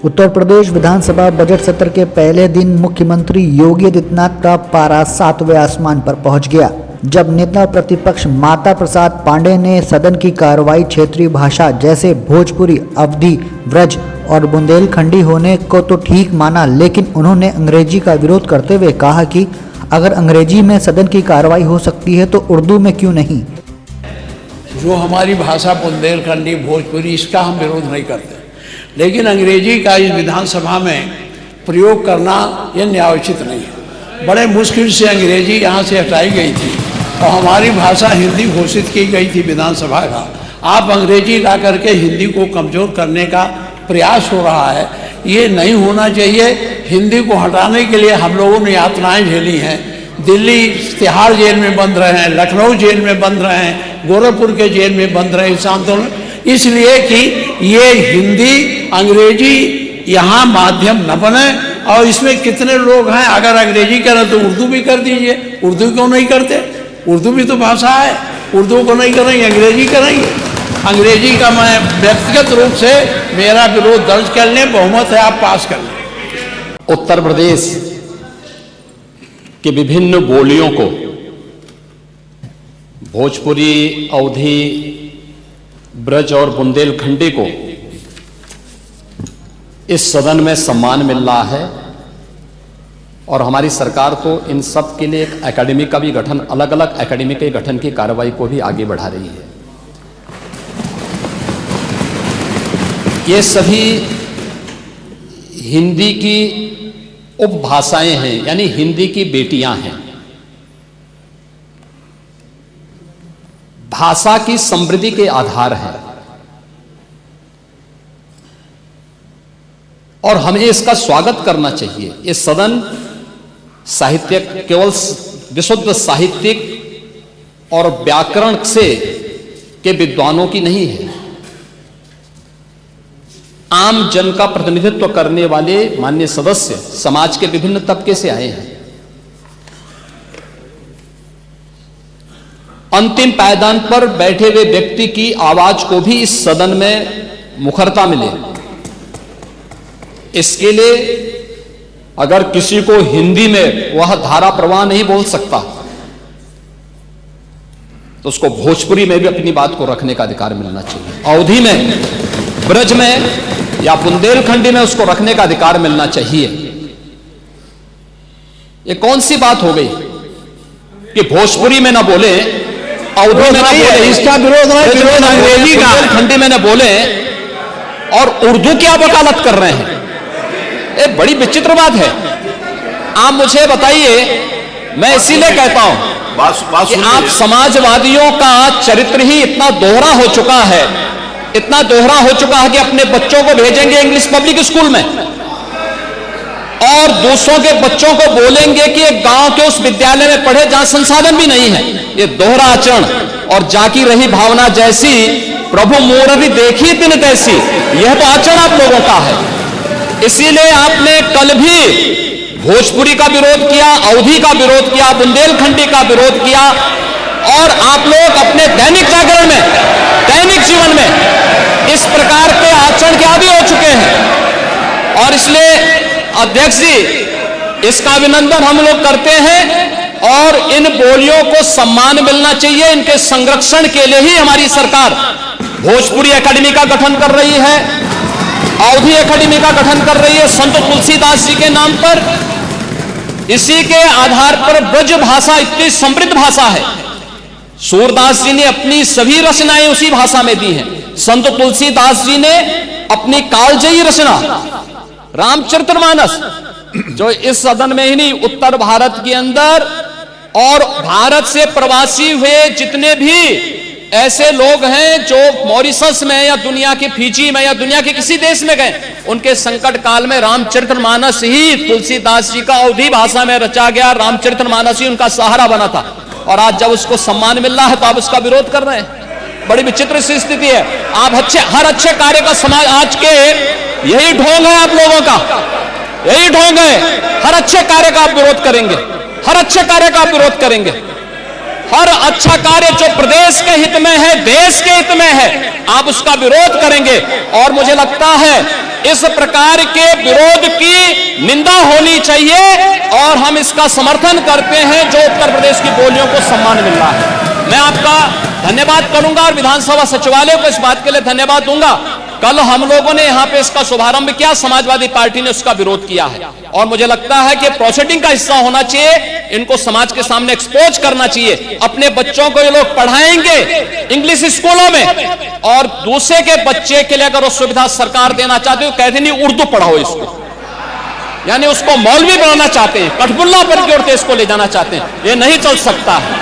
उत्तर प्रदेश विधानसभा budget सत्र के पहले दिन मुख्यमंत्री योगी आदित्यनाथ का पारा 7वें आसमान पर पहुंच गया, जब नेता प्रतिपक्ष माता प्रसाद पांडेय ने सदन की कार्रवाई क्षेत्रीय भाषा जैसे भोजपुरी, अवधी, ब्रज और बुंदेलखंडी होने को तो ठीक माना, लेकिन उन्होंने अंग्रेजी का विरोध करते हुए कहा कि अगर अंग्रेजी में सदन की कार्रवाई हो सकती है तो उर्दू में क्यों नहीं। जो हमारी भाषा बुंदेलखंडी, भोजपुरी, इसका हम विरोध नहीं करते, लेकिन अंग्रेजी का इस विधानसभा में प्रयोग करना यह न्यायोचित नहीं है। बड़े मुश्किल से अंग्रेजी यहाँ से हटाई गई थी और हमारी भाषा हिंदी घोषित की गई थी विधानसभा का। आप अंग्रेजी ला करके हिंदी को कमज़ोर करने का प्रयास हो रहा है, ये नहीं होना चाहिए। हिंदी को हटाने के लिए हम लोगों ने यातनाएं झेली हैं। दिल्ली तिहाड़ जेल में बंद रहे हैं, लखनऊ जेल में बंद रहे हैं, गोरखपुर के जेल में बंद रहे इस आंदोलन, इसलिए कि ये हिंदी अंग्रेजी यहाँ माध्यम न बने। और इसमें कितने लोग हैं, अगर अंग्रेजी करें तो उर्दू भी कर दीजिए। उर्दू क्यों नहीं करते? उर्दू भी तो भाषा है। उर्दू को नहीं करेंगे, अंग्रेजी करेंगे। अंग्रेजी का मैं व्यक्तिगत रूप से मेरा विरोध दर्ज कर लें, बहुमत है, आप पास कर लें। उत्तर प्रदेश की विभिन्न बोलियों को, भोजपुरी, अवधी, ब्रज और बुंदेलखंडी को इस सदन में सम्मान मिल रहा है और हमारी सरकार तो इन सब के लिए एक एकेडमी का भी गठन, अलग अलग एकेडमी के गठन की कार्रवाई को भी आगे बढ़ा रही है। ये सभी हिंदी की उपभाषाएं हैं, यानी हिंदी की बेटियां हैं। भाषा की समृद्धि के आधार है और हमें इसका स्वागत करना चाहिए। ये सदन साहित्य केवल विशुद्ध साहित्यिक और व्याकरण से के विद्वानों की नहीं है, आम जन का प्रतिनिधित्व करने वाले माननीय सदस्य समाज के विभिन्न तबके से आए हैं। अंतिम पायदान पर बैठे हुए व्यक्ति की आवाज को भी इस सदन में मुखरता मिले, इसके लिए अगर किसी को हिंदी में वह धारा प्रवाह नहीं बोल सकता तो उसको भोजपुरी में भी अपनी बात को रखने का अधिकार मिलना चाहिए। अवधी में, ब्रज में या बुंदेलखंडी में उसको रखने का अधिकार मिलना चाहिए। ये कौन सी बात हो गई कि भोजपुरी में ना बोले, अवधी में ना बोले, इसका विरोध अंग्रेजी का, बुंदेलखंडी में ना बोले और उर्दू की आप वकालत कर रहे हैं। ये बड़ी विचित्र बात है। आप मुझे बताइए, मैं इसीलिए कहता हूं कि आप समाजवादियों का चरित्र ही इतना दोहरा हो चुका है, इतना दोहरा हो चुका है कि अपने बच्चों को भेजेंगे इंग्लिश पब्लिक स्कूल में और दूसरों के बच्चों को बोलेंगे कि एक गांव के उस विद्यालय में पढ़े जहां संसाधन भी नहीं है। ये दोहरा आचरण और जाकी रही भावना जैसी प्रभु मोररी देखी तिन तैसी, यह तो आचरण आप लोगों का है। इसीलिए आपने कल भी भोजपुरी का विरोध किया, अवधी का विरोध किया, बुंदेलखंडी का विरोध किया और आप लोग अपने दैनिक जागरण में, दैनिक जीवन में इस प्रकार के आचरण के आदी हो चुके हैं। और इसलिए अध्यक्ष जी, इसका अभिनंदन हम लोग करते हैं और इन बोलियों को सम्मान मिलना चाहिए। इनके संरक्षण के लिए ही हमारी सरकार भोजपुरी एकेडमी का गठन कर रही है, अवधी एकेडमी का गठन कर रही है संत तुलसीदास जी के नाम पर। इसी के आधार पर ब्रज भाषा इतनी समृद्ध भाषा है। सूरदास जी ने अपनी सभी रचनाएं उसी भाषा में दी हैं। संत तुलसीदास जी ने अपनी कालजयी रचना रामचरितमानस, जो इस सदन में ही नहीं, उत्तर भारत के अंदर और भारत से प्रवासी हुए जितने भी ऐसे लोग हैं जो मॉरिशस में या दुनिया के फिजी में या दुनिया के किसी देश में गए, उनके संकट काल में रामचरितमानस ही तुलसीदास जी का अवधी भाषा में रचा गया, रामचरितमानस ही उनका सहारा बना था। और आज जब उसको सम्मान मिल रहा है तो आप उसका विरोध कर रहे हैं। बड़ी विचित्र सी स्थिति है। आप हर अच्छे कार्य का समाज, आज के यही ढोंग है आप लोगों का, यही ढोंग है। हर अच्छे कार्य का आप विरोध करेंगे, हर अच्छे कार्य का आप विरोध करेंगे। हर अच्छा कार्य जो प्रदेश के हित में है, देश के हित में है, आप उसका विरोध करेंगे। और मुझे लगता है इस प्रकार के विरोध की निंदा होनी चाहिए और हम इसका समर्थन करते हैं जो उत्तर प्रदेश की बोलियों को सम्मान मिल रहा है। मैं आपका धन्यवाद करूंगा और विधानसभा सचिवालय को इस बात के लिए धन्यवाद दूंगा। कल हम लोगों ने यहां पे इसका शुभारंभ किया, समाजवादी पार्टी ने उसका विरोध किया है और मुझे लगता है कि प्रोसीडिंग का हिस्सा होना चाहिए, इनको समाज के सामने एक्सपोज करना चाहिए। अपने बच्चों को ये लोग पढ़ाएंगे इंग्लिश स्कूलों में और दूसरे के बच्चे के लिए अगर वो सुविधा सरकार देना चाहते हो, कहते नहीं उर्दू पढ़ाओ इसको, यानी उसको मौलवी बनाना चाहते हैं, कठपुल्ला पर की ओर इसको ले जाना चाहते हैं। ये नहीं चल सकता है।